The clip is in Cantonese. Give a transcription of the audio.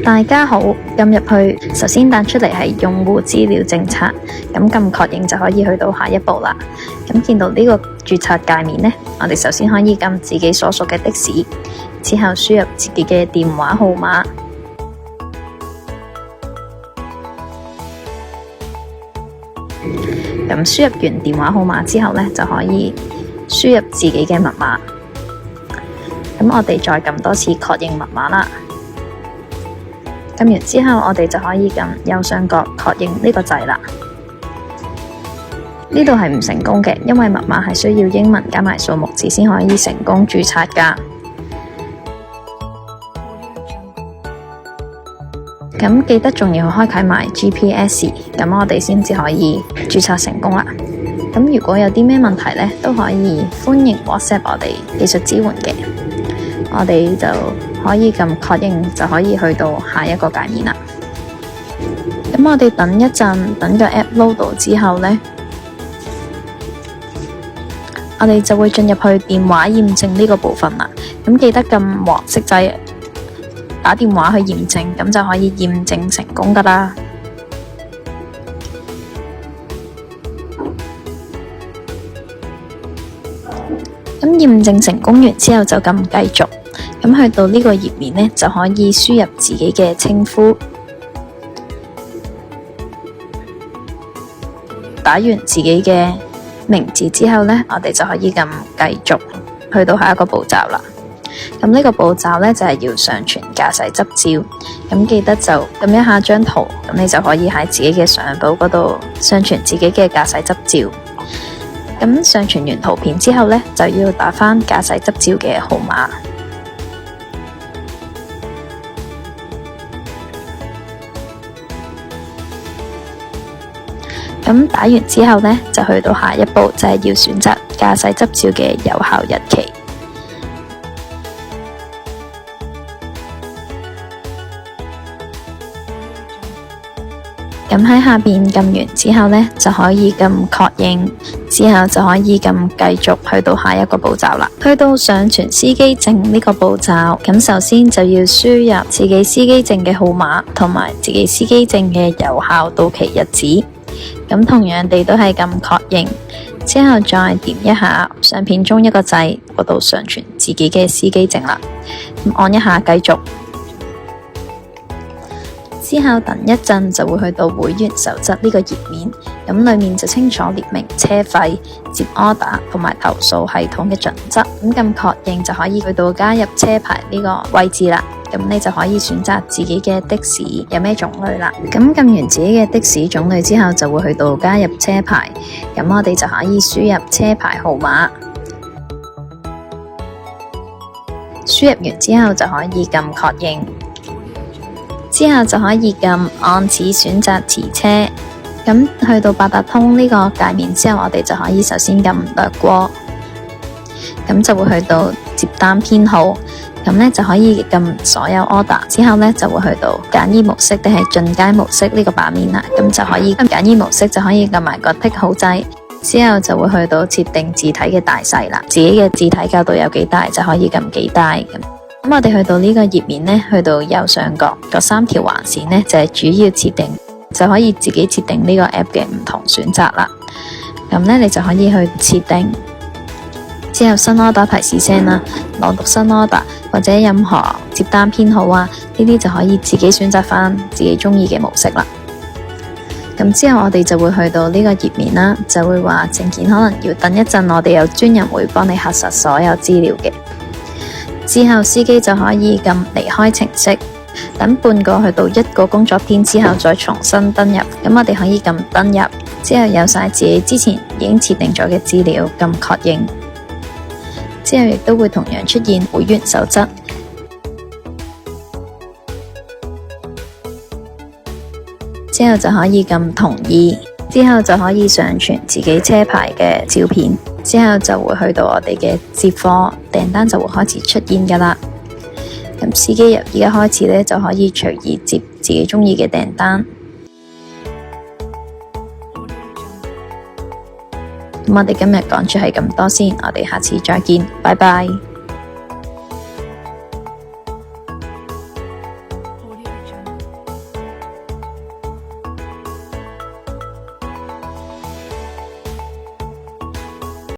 大家好，撳入去，首先彈出嚟係用戶資料政策，咁撳確認就可以去到下一步啦。咁見到呢個註冊界面呢，我哋首先可以撳自己所屬嘅的士，之後輸入自己嘅電話號碼。咁輸入完電話號碼之後呢，就可以輸入自己嘅密碼。咁我哋再撳多次確認密碼啦。撳完之後，我哋就可以撳右上角確認呢個掣啦。呢度係唔成功嘅，因為密碼係需要英文加埋數目字先可以成功註冊㗎。咁記得仲要開啟埋 GPS， 咁我哋先至可以註冊成功啦。咁如果有啲咩問題呢，都可以歡迎 WhatsApp 我哋技術支援嘅，我哋就可以撳確認就可以去到下一個界面啦。咁我哋等一陣，等個 app load 到之後呢，我哋就會進入去電話驗證呢個部分啦。咁記得撳黃色掣打電話去驗證，咁就可以驗證成功噶啦。咁驗證成功完之後就撳繼續。咁去到呢個頁面呢，就可以輸入自己嘅稱呼，打完自己嘅名字之後呢，我哋就可以撳繼續，去到下一個步驟啦。咁呢個步驟呢，就係要上傳駕駛執照，咁記得就撳一下張圖，咁你就可以喺自己嘅相簿嗰度上傳自己嘅駕駛執照。咁上傳完圖片之後呢，就要打返駕駛執照嘅號碼。咁打完之後呢，就去到下一步，就係要選擇駕駛執照嘅有效日期。咁喺下邊撳完之後呢，就可以撳確認，之後就可以撳繼續，去到下一個步驟啦。去到上傳司機證呢個步驟，咁首先就要輸入自己司機證嘅號碼同埋自己司機證嘅有效到期日子。咁同樣地都係撳確認，之後再點一下相片中一個掣嗰度上傳自己嘅司機證啦。咁按一下繼續，之後等一陣就會去到會員守則呢個頁面，咁裏面就清楚列明車費、接 order 同埋投訴系統嘅準則。咁撳確認就可以去到加入車牌呢個位置啦。咁你就可以選擇自己嘅的士有咩種類啦。咁撳完自己嘅的士種類之後，就會去到加入車牌。咁我哋就可以輸入車牌號碼，輸入完之後就可以撳確認，之後就可以撳按此選擇持車。咁去到八達通呢個界面之後，我哋就可以首先撳略過，咁就會去到接單編號。咁呢就可以撳所有 order， 之後呢就會去到簡易模式定係進階模式呢個版面啦。咁就可以撳簡易模式，就可以撳埋個剔號掣，之後就會去到設定字體嘅大細啦。自己嘅字體較到有幾大就可以撳幾大。咁我哋去到呢個頁面呢，去到右上角嗰三條橫線呢，就係主要設定，就可以自己設定呢個 app 嘅唔同選擇啦。咁呢，你就可以去設定。之後新 order 提示聲啦，朗讀新 order 或者任何接單編號啊，呢啲就可以自己選擇返自己中意嘅模式啦。咁之後我哋就會去到呢個頁面啦，就會話證件可能要等一陣，我哋有專人會幫你核實所有資料嘅。之後司機就可以撳離開程式，等半個去到1個工作天之後再重新登入。咁我哋可以撳登入，之後有晒自己之前已經設定咗嘅資料，撳確認。之後亦都會同樣出現會員守則，之後就可以撳同意，之後就可以上傳自己車牌嘅照片，之後就會去到我哋嘅接貨訂單就會開始出現㗎喇。咁司機由而家開始呢，就可以隨意接自己鍾意嘅訂單。咁我哋今日講住係咁多先，我哋下次再見，拜拜。